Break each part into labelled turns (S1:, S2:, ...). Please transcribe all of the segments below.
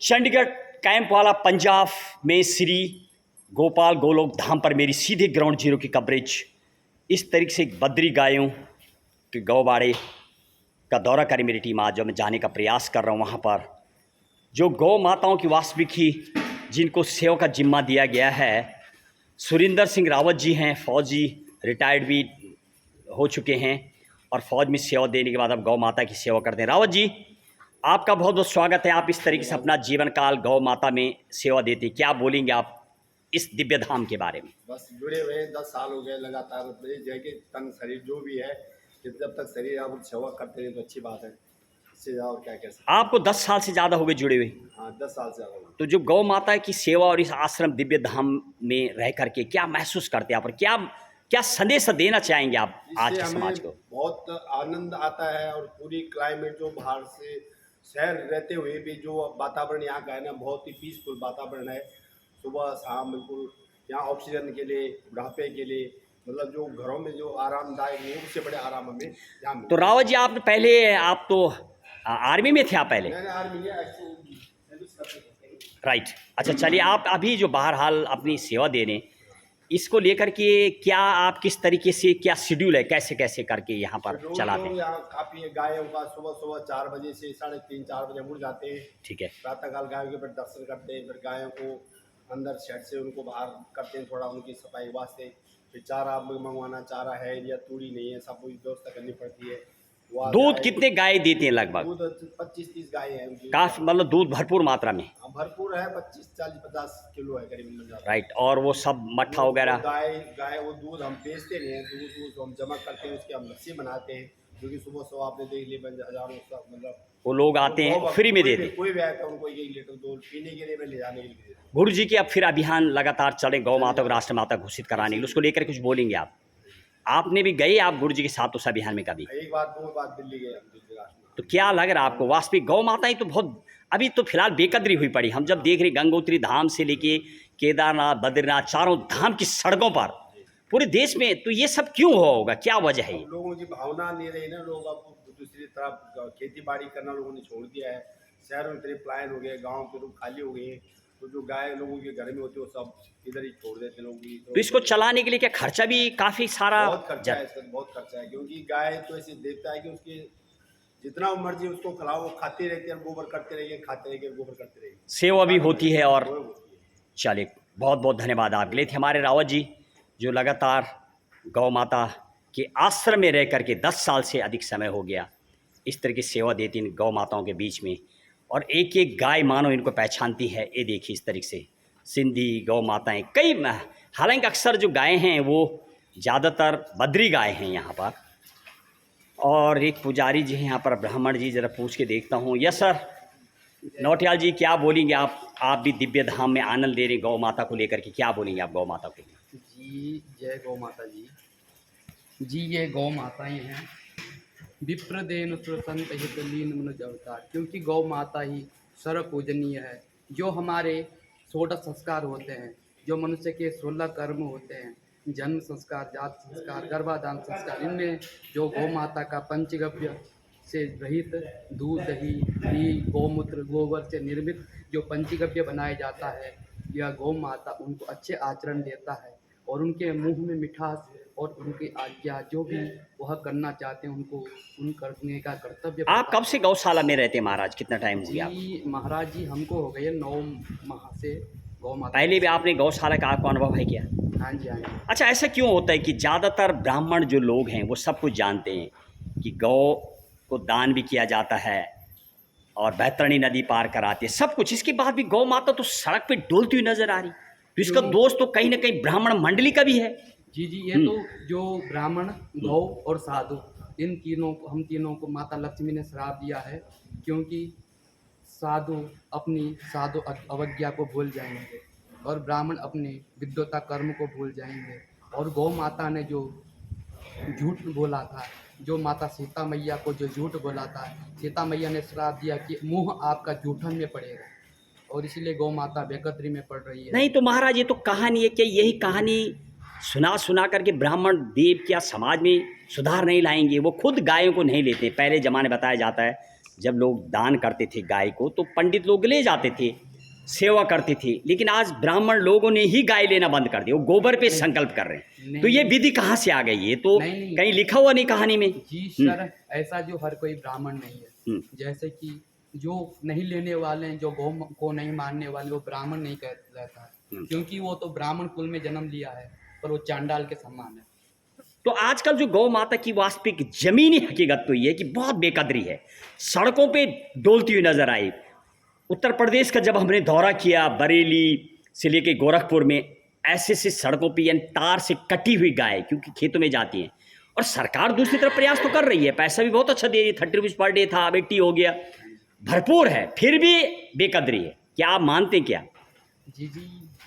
S1: Chandigarh camp वाला पंजाब में श्री गोपाल गोलोक धाम पर मेरी सीधे ग्राउंड जीरो की कवरेज इस तरीके से बद्री गायों के गौबाड़े का दौरा करी मेरी टीम। आज जो मैं जाने का प्रयास कर रहा हूँ वहाँ पर जो गौ माताओं की वास्तविक ही जिनको सेवा का जिम्मा दिया गया है, सुरिंदर सिंह रावत जी हैं, फौजी रिटायर्ड भी हो चुके हैं और फौज में सेवा देने के बाद अब गौ माता की सेवा करते हैं। रावत जी, आपका बहुत बहुत स्वागत है। आप इस तरीके से अपना जीवन काल गौ माता में सेवा देते हैं, क्या बोलेंगे आप इस दिव्य धाम के बारे में?
S2: बस जुड़े हुए 10 साल हो गए लगातार। जैसे तन शरीर जो भी है, जब तक शरीर आप सेवा करते हैं तो अच्छी बात है। इससे और क्या कह सकते।
S1: आपको 10 साल से ज़्यादा हो गए जुड़े हुए?
S2: हाँ, 10 साल से ज़्यादा।
S1: तो जो गौ माता की सेवा और इस आश्रम दिव्य धाम में रह करके क्या महसूस करते हैं आप और क्या क्या संदेश देना चाहेंगे आप आज के समाज को?
S2: बहुत आनंद आता है और पूरी क्लाइमेट जो बाहर से शहर रहते हुए भी जो वातावरण यहाँ का है ना, बहुत ही पीसफुल वातावरण है। सुबह शाम बिल्कुल यहाँ ऑक्सीजन के लिए, बुढ़ापे के लिए, मतलब जो घरों में जो आरामदायक है उससे बड़े आराम हमें यहाँ मिलता है।
S1: तो रावत जी, आप पहले आप तो आर्मी में थे आप पहले?
S2: मैंने आर्मी में
S1: राइट। अच्छा, चलिए आप अभी जो बहरहाल अपनी सेवा दे रहे हैं इसको लेकर के क्या आप किस तरीके से, क्या शेड्यूल है, कैसे कैसे करके यहाँ पर चलाते हैं?
S2: यहाँ काफी गायों का सुबह 4 बजे से 3:30-4 बजे उठ जाते हैं।
S1: ठीक है।
S2: प्रातःकाल गायों के फिर दर्शन करते हैं, फिर गायों को अंदर शेड से उनको बाहर करते हैं, थोड़ा उनकी सफाई वास्ते। फिर चारा मंगवाना, चारा है या तूड़ी नहीं है, सब कुछ व्यवस्था करनी पड़ती है।
S1: दूध कितने गाय देती हैं लगभग?
S2: दूध 25-30 गाय है उनकी।
S1: काफी, मतलब दूध भरपूर मात्रा में?
S2: भरपूर है, 25-40-50 किलो है करीब मिल जाता है।
S1: राइट। और वो सब मट्ठा वगैरह?
S2: गाय वो दूध हम बेचते नहीं हैं, दूध हम जमा करते हैं, उसकी हम लस्सी बनाते हैं, क्योंकि सुबह आपने देख लिया हजारों मतलब
S1: वो लोग आते हैं फ्री में देते हैं।
S2: कोई भी आता है उनको 1 लीटर दूध पीने के लिए, मैं ले जाने के लिए।
S1: गुरु जी की अब फिर अभियान लगातार चले गौ माता को राष्ट्र माता घोषित कराने के लिए, उसको लेकर कुछ बोलेंगे आप? आपने भी गए आप गुरु जी के साथ उस अभियान में कभी?
S2: एक बार 2 बार दिल्ली गए हम।
S1: तो क्या लग रहा है आपको? वास्तविक गौ माता ही तो बहुत अभी तो फिलहाल बेकदरी हुई पड़ी। हम जब देख रहे गंगोत्री धाम से लेके केदारनाथ, बद्रीनाथ, चारों धाम की सड़कों पर पूरे देश में, तो ये सब क्यों हुआ होगा, क्या वजह है?
S2: लोगों की भावना नहीं रही ना, लोग अब दूसरी तरफ खेती बाड़ी करना लोगों ने छोड़ दिया है। शहरों में तरफ पलायन हो गया, गाँव के लोग खाली हो गए हैं, तो जो गाय लोगों के घर में होती है वो सब इधर ही छोड़ देते लोग।
S1: तो इसको चलाने के लिए क्या खर्चा भी काफी सारा?
S2: बहुत खर्चा है, इसका बहुत खर्चा है, क्योंकि गाय तो ऐसे देखता है कि उसके जितना मर्जी उसको खिलाओ, वो खाते रहते हैं, गोबर करते रहिए, खाते रहिए, गोबर करते रहिए,
S1: सेवा भी होती है। और चलिए, बहुत बहुत धन्यवाद आपके लिए थे हमारे रावत जी, जो लगातार गौ माता के आश्रम में रह करके 10 साल से अधिक समय हो गया इस तरह की सेवा देती इन गौ माताओं के बीच में, और एक एक गाय मानो इनको पहचानती है। ये देखिए इस तरीके से सिंधी गौ माताएँ कई, हालांकि अक्सर जो गायें हैं वो ज़्यादातर बद्री गाय हैं यहाँ पर, और एक पुजारी जी हैं यहाँ पर, ब्राह्मण जी, ज़रा पूछ के देखता हूँ। यस सर, नौटियाल जी, क्या बोलेंगे आप भी दिव्य धाम में आनंद ले रहे गौ माता को लेकर के, क्या बोलेंगे आप गौ माता को?
S3: जी जय गौ माता जी। जी ये गौ माताएं हैं, विप्रदेन सुरसंत हित लीन मनुज अवतार, क्योंकि गौ माता ही सर्व पूजनीय है। जो हमारे 16 संस्कार होते हैं, जो मनुष्य के 16 कर्म होते हैं, जन्म संस्कार, जात संस्कार, गर्भाधान संस्कार, इनमें जो गौ माता का पंचगव्य से रहित दूध, दही, घी, गौमूत्र, गोबर से निर्मित जो पंचगव्य बनाया जाता है, यह गौ माता उनको अच्छे आचरण देता है और उनके मुंह में मिठास और उनकी आज्ञा जो भी वह करना चाहते हैं उनको उन करने का कर्तव्य।
S1: आप कब से गौशाला में रहते हैं महाराज, कितना टाइम हो गया?
S3: जी महाराज जी, हमको हो गए 9 माह से गौ माता।
S1: पहले भी आपने गौशाला का आपको अनुभव है क्या?
S3: हाँ जी, हाँ जी।
S1: अच्छा, ऐसा क्यों होता है कि ज़्यादातर ब्राह्मण जो लोग हैं वो सब कुछ जानते हैं कि गौ को दान भी किया जाता है और बैतरणी नदी पार कराती है, सब कुछ, इसके बाद भी गौ माता तो सड़क पे डोलती हुई नजर आ रही, तो इसका दोष तो कहीं ना कहीं ब्राह्मण मंडली का भी है।
S3: जी जी, ये तो जो ब्राह्मण, गौ और साधु, इन तीनों को, हम तीनों को माता लक्ष्मी ने श्राप दिया है, क्योंकि साधु अपनी साधु अवज्ञा को भूल जाएंगे और ब्राह्मण अपने विद्वता कर्म को भूल जाएंगे। और गौ माता ने जो झूठ बोला था, जो माता सीता मैया को जो झूठ बोला था, सीता मैया ने श्राप दिया कि मुंह आपका जूठन में पड़ेगा, और इसीलिए गौ माता बेकदरी में पड़ रही है।
S1: नहीं तो महाराज, ये तो कहानी है, क्या यही कहानी सुना करके ब्राह्मण देव क्या समाज में सुधार नहीं लाएंगे? वो खुद गायों को नहीं लेते। पहले ज़माने बताया जाता है जब लोग दान करते थे गाय को तो पंडित लोग ले जाते थे, सेवा करते थे, लेकिन आज ब्राह्मण लोगों ने ही गाय लेना बंद कर दिया, वो गोबर पे संकल्प कर रहे हैं।
S3: नहीं,
S1: तो ये विधि कहाँ से आ गई? ये तो
S3: नहीं।
S1: कहीं लिखा हुआ नहीं कहानी में।
S3: जी सर, ऐसा जो हर कोई ब्राह्मण नहीं है। जैसे कि जो नहीं लेने वाले हैं, जो गौ को नहीं मानने वाले, वो ब्राह्मण नहीं कहलाता है, क्योंकि वो तो ब्राह्मण कुल में जन्म लिया है, पर वो चांडाल के समान है।
S1: तो आजकल जो गौ माता की वास्तविक जमीनी हकीकत तो ये है कि बहुत बेकदरी है, सड़कों पे डोलती हुई नजर आई। उत्तर प्रदेश का जब हमने दौरा किया, बरेली से लेके गोरखपुर में ऐसे सड़कों पे यानी तार से कटी हुई गाय क्योंकि खेतों में जाती हैं, और सरकार दूसरी तरफ प्रयास तो कर रही है, पैसा भी बहुत अच्छा दे रही है, 30 रुपीज़ पर डे था, अब 80 हो गया, भरपूर है, फिर भी बेकदरी है। क्या आप मानते हैं क्या?
S3: जी,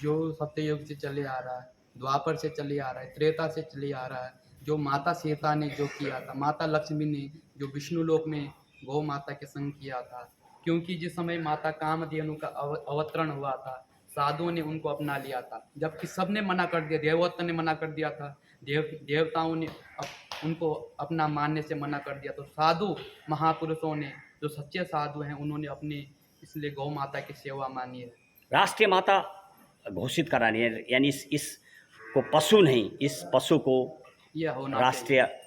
S3: जो सत्ययुग से चले आ रहा है, द्वापर से चले आ रहा है, त्रेता से चले आ रहा है, जो माता सीता ने जो किया था, माता लक्ष्मी ने जो विष्णु लोक में गौ माता के संग किया था, क्योंकि जिस समय माता कामधेनु का अवतरण हुआ था, साधुओं ने उनको अपना लिया था, जबकि सबने मना कर दिया, देवता ने मना कर दिया था, देवताओं ने उनको अपना मानने से मना कर दिया। तो साधु महापुरुषों ने, जो सच्चे साधु हैं, उन्होंने अपने इसलिए गौ माता की सेवा मानी है।
S1: राष्ट्रीय माता घोषित करानी है, यानी इस को पशु नहीं, इस पशु को
S3: यह होना
S1: राष्ट्रीय
S3: चाहिए,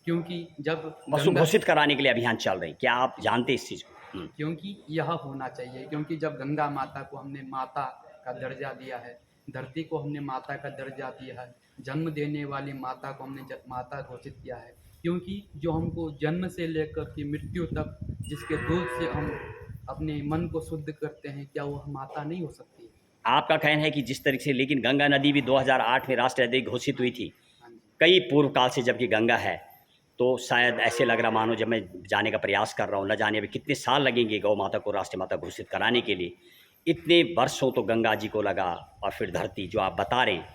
S3: क्योंकि जब
S1: पशु
S3: गंगा,
S1: घोषित कराने के लिए अभियान चल रही। क्या आप जानते हैं इस चीज़ को?
S3: क्योंकि यह होना चाहिए, क्योंकि जब गंगा माता को हमने माता का दर्जा दिया है, धरती को हमने माता का दर्जा दिया है, जन्म देने वाली माता को हमने माता घोषित किया है, क्योंकि जो हमको जन्म से लेकर के मृत्यु तक जिसके दूध से हम अपने मन को शुद्ध करते हैं, क्या वह माता नहीं हो सकती है?
S1: आपका कहना है कि जिस तरीके से, लेकिन गंगा नदी भी 2008 में राष्ट्रीय नदी घोषित हुई थी,
S3: हाँ जी।
S1: कई पूर्व काल से, जबकि गंगा है, तो शायद ऐसे लग रहा, मानो जब मैं जाने का प्रयास कर रहा हूँ, न जाने अभी कितने साल लगेंगे गौ माता को राष्ट्रीय माता घोषित कराने के लिए। इतने वर्षों तो गंगा जी को लगा, और फिर धरती जो आप बता रहे हैं,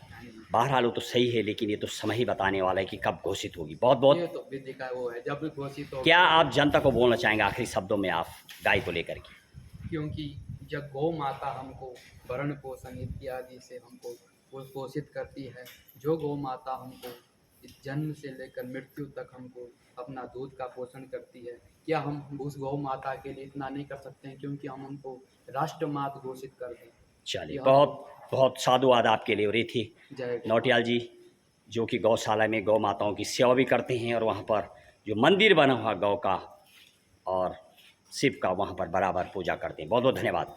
S1: बहरहाल वो तो सही है, लेकिन ये तो समय ही बताने वाला है कि कब घोषित होगी। बहुत
S3: ये
S1: बहुत
S3: तो विधि का वो है, जब घोषित हो।
S1: क्या आप जनता को बोलना चाहेंगे आखिरी शब्दों में आप गाय को लेकर के?
S3: क्योंकि जब गौ माता हमको भरण पोषण इत्यादि से हमको पोषित करती है, जो गौ माता हमको इस जन्म से लेकर मृत्यु तक हमको अपना दूध का पोषण करती है, क्या हम उस गौ माता के लिए इतना नहीं कर सकते हैं, क्योंकि हम उनको राष्ट्र माता घोषित कर दें?
S1: चलिए, बहुत बहुत साधुवाद आपके लिए। और ये थी
S3: जय गौ।
S1: नौटियाल जी, जो कि गौशाला में गौ माताओं की सेवा भी करते हैं, और वहाँ पर जो मंदिर बना हुआ गौ का और शिव का, वहाँ पर बराबर पूजा करते हैं। बहुत बहुत धन्यवाद।